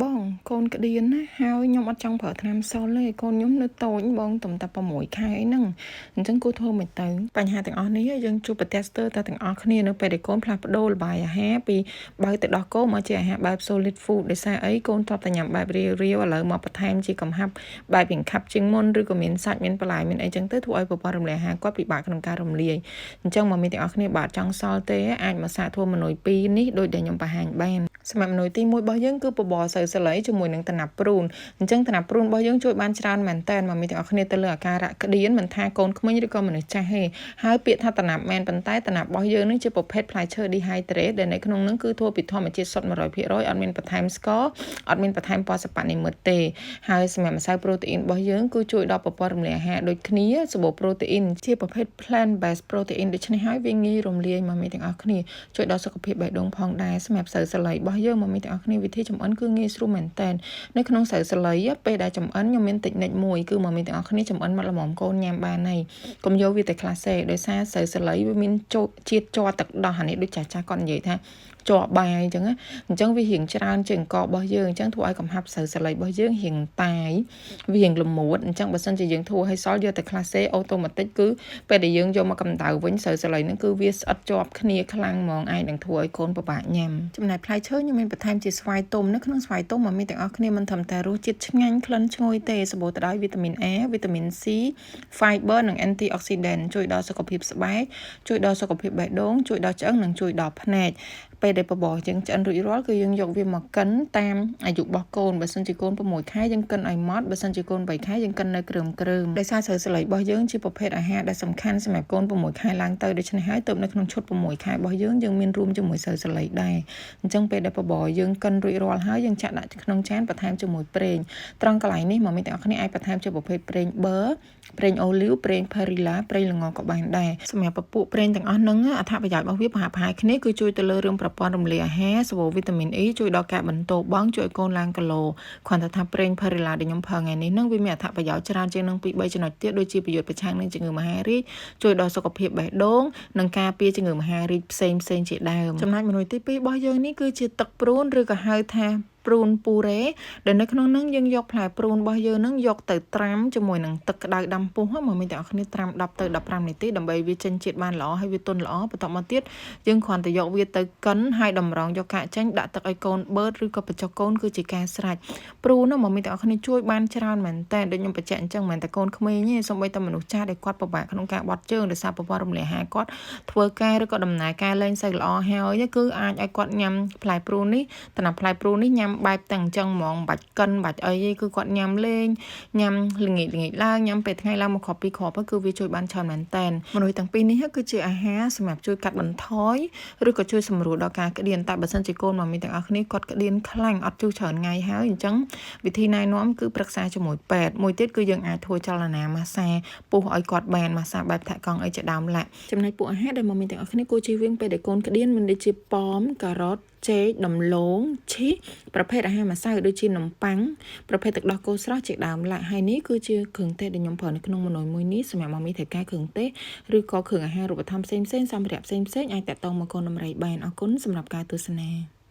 បងកូនកឌៀនណាហើយខ្ញុំអត់ចង់ប្រើថ្នាំសល់ទេកូនខ្ញុំនៅតូចបងតំតែ6 ខែហ្នឹងអញ្ចឹងគួរធ្វើមិនទៅបញ្ហាទាំងអស់នេះយើងជួបប្រទះស្ទើរតែទាំងអស់គ្នានៅពេលដែលកូនផ្លាស់ប្ដូរលបាយអាហារពីបើទៅដោះគោមកជាអាហារបែប solid food ដោយសារអីកូនតបតែញ៉ាំបែបរាវឥឡូវមកបន្ថែមជាកំហាប់បែបវិញខាប់ជាងមុនឬក៏មានសាច់មានបន្លែមានអីចឹងទៅធ្វើឲ្យប្រព័ន្ធរំលាយអាហារគាត់ពិបាកក្នុងការរំលាយអញ្ចឹងមកមានទាំងអស់គ្នាបាទចង់សល់ទេអាចមកសាកធ្វើមនុយ2នេះដូចដែលខ្ញុំបង្ហាញបានសម្រាប់មនុយទី1របស់យើងគឺបបរសៅសលៃជាមួយនឹងតំណាប់ព្រូនអញ្ចឹងតំណាប់ព្រូនរបស់យើងជួយបានច្រើនមែនតើមកមានទាំងអស់គ្នាទៅលើអាការៈក្តៀនមិនថាកូនក្មេងឬក៏មនុស្សចាស់ទេហើយពាក្យថាតំណាប់មែនប៉ុន្តែតំណាប់របស់យើងនឹងជាប្រភេទផ្លែឈើ dehydrate ដែលនៅក្នុងនឹងគឺធ្វើពីធម្មជាតិសុទ្ធ 100% អត់មានបន្ថែមស្ករអត់មានបន្ថែមពណ៌សិប្បនិមិត្តទេហើយសម្រាប់ម្សៅប្រូតេអ៊ីនរបស់យើងគឺជួយដល់ប្រព័ន្ធរំលាយអាហារដូចគ្នាសម្បូរប្រូតេអ៊ីនជាប្រភេទ plant based protein ដូច្នេះហើយវាងាយរំលាយមកមានទាំងអស់គ្នាជួយដល់សុខភាពបេះដូងផងដែរសម្រាប់សៅសលៃរបស់យើងមកមានទាំងអស់គ្នាវិធីចម្អិនគឺងាយស្រួលមែនតើនៅក្នុងសៅសលៃពេលដែលចម្អិនខ្ញុំមានតិចនិចមួយគឺមកមានទាំងអស់គ្នាចម្អិនមកល្មមកូនញ៉ាំបានហើយកុំយកវាតែខ្លះសេដោយសារសៅសលៃវាមានជាតិជ័រទឹកដោះអានេះដូចចាស់គាត់និយាយថាជាប់បាយអញ្ចឹងវារៀងច្រើនជាងករបស់យើងអញ្ចឹងធ្វើឲ្យកំហាប់សៅសលៃរបស់យើងរៀងតាយវារៀងល្មួតអញ្ចឹងបើសិនជាយើងធ្វើឲ្យសល់យកតែខ្លះសេអូតូម៉ាទិកគឺពេលដែលយើងយកមកកម្ដៅវិញសៅសលៃហ្នឹងគឺវាស្អិតជាប់គ្នាខ្លាំងហ្មងអាចនឹងធ្វើឲ្យកូនពិបាកញ៉ាំចំណែកផ្លែឈើខ្ញុំមានបន្ថែមជាស្វាយទុំនៅក្នុងស្វាយទុំមកមានទាំងអស់គ្នាមិនត្រឹមតែរសជាតិឆ្ងាញ់ក្លិនឈ្ងុយទេសម្បូរទៅដោយវីតាមីន A វីតាមីន C fiber និង antioxidant ជួយដល់សុខភាពស្បែកជួយដល់សុខភាពបេះដូងជួយដល់ឆ្អឹងនិងជួយដល់ភ្នែកពេលដែលបបរយើងឆ្អិនរួចរាល់គឺយើងយកវាមកកិនតាមអាយុរបស់កូនបើសិនជាកូន6 ខែយើងកិនឲ្យម៉ត់បើសិនជាកូន3 ខែយើងកិននៅគ្រើមដោយសារសៅសលៃរបស់យើងជាប្រភេទអាហារដែលសំខាន់សម្រាប់កូន6 ខែឡើងទៅដូច្នេះហើយទៅនៅក្នុងឈុត6 ខែរបស់យើងមានរួមជាមួយសៅសលៃដែរអញ្ចឹងពេលដែលបបរយើងកិនរួចរាល់ហើយយើងចាក់ដាក់ក្នុងចានបន្ថែមជាមួយប្រេងត្រង់កន្លែងនេះមកមានទាំងអស់គ្នាអាចបន្ថែមជាប្រភេទប្រេងប៊ឺប្រេងអូលីវប្រេង perilla ប្រេងល្ងក៏បានដែរសម្រាប់ពពួកប្រេងទាំងអស់ហ្នឹងអត្ថប្រយោជន៍របស់វាប្រហាក់គ្នាគឺជួយទៅលើរឿងប្រព័ន្ធរំលាយអាហារសម្បូរវីតាមីន E ជួយដល់ការបន្តបង់ជួយឲ្យកូនឡើងគីឡូគ្រាន់តែថាប្រេង perilla ដែលខ្ញុំប្រើថ្ងៃនេះហ្នឹងវាមានអត្ថប្រយោជន៍ច្រើនជាងនឹងពី3ចំណុចទៀតដូចជាប្រយោជន៍ប្រឆាំងនឹងជំងឺមហារីកជួយដល់សុខភាពបេះដូងនិងការពារជំងឺមហារីកផ្សេងជាដើមចំណែកមនុយទី2របស់យើងនេះគឺជាទឹកព្រួនឬក៏ហៅថាព្រូនពូរ៉េដែលនៅក្នុងហ្នឹងយើងយកផ្លែព្រូនរបស់យើងហ្នឹងយកទៅត្រាំជាមួយនឹងទឹកក្តៅដាំពុះមកមានតែអ្នកគ្នាត្រាំ10ទៅ15នាទីដើម្បីវាចេញជាតិបានល្អហើយវាទន់ល្អបន្តមកទៀតយើងគ្រាន់តែយកវាទៅកិនហើយតម្រង់យកកាកចេញដាក់ទឹកឲ្យកូនបឺតឬក៏បញ្ចុះកូនគឺជាការស្រេចព្រូនហ្នឹងមានតែអ្នកគ្នាជួយបានច្រើនមែនតើដូចខ្ញុំបញ្ជាក់អញ្ចឹងមិនតែកូនក្មេងទេសូម្បីតែមនុស្សចាស់ដែលគាត់ពិបាកក្នុងការបត់ជើងដោយសារប្រព័ន្ធរំលាយអាហារគាត់ធ្វើការឬក៏ដំណើរការលែងសូវល្អហើយគឺអាចឲ្យគាត់ញ៉ាំផ្លែព្រូននេះតំណាប់ផ្លែព្រូននេះញ៉ាំបែបតែអញ្ចឹងហ្មងបាច់កិនបាច់អីគឺគាត់ញ៉ាំលេងញ៉ាំល្ងាចឡើងញ៉ាំពេលថ្ងៃឡើងមកគ្រាប់2គ្រាប់គឺវាជួយបានច្រើនមែនតើមនុស្សទាំងពីរនេះគឺជាអាហារសម្រាប់ជួយកាត់បន្ថយឬក៏ជួយសម្រួលដល់ការក្តៀនតែបើសិនជាកូនមកមានទាំងអស់គ្នាគាត់ក្តៀនខ្លាំងអត់ជូរច្រើនថ្ងៃហើយអញ្ចឹងវិធីណែនាំគឺប្រឹក្សាជាមួយពេទ្យមួយទៀតគឺយើងអាចធ្វើចលនាម៉ាស្សាពុះឲ្យគាត់បានម៉ាស្សាបែបថាក់កង់អីជាដើមឡាក់ចំណែកពួកអាហារដែលមកមានទាំងអស់គ្នាគួរជៀសវាងពេលដែលកូនក្តៀនមានដូចជាប៉ោមការ៉ុតចេកដំឡូងឈីសប្រភេទអាហារម្សៅដូចជានំប៉័ងប្រភេទទឹកដោះគោស្រស់ជាដើមឡាក់ហើយនេះគឺជាគ្រឿងទេសដែលខ្ញុំប្រើនៅក្នុងម៉ឺនុយមួយនេះសម្រាប់មកមីត្រូវការគ្រឿងទេសឬក៏គ្រឿងអាហាររូបត្ថម្ភផ្សេងសម្ភារៈផ្សេងអាចតាក់ទងមកកូនដំរីបានអរគុណសម្រាប់ការទស្សនា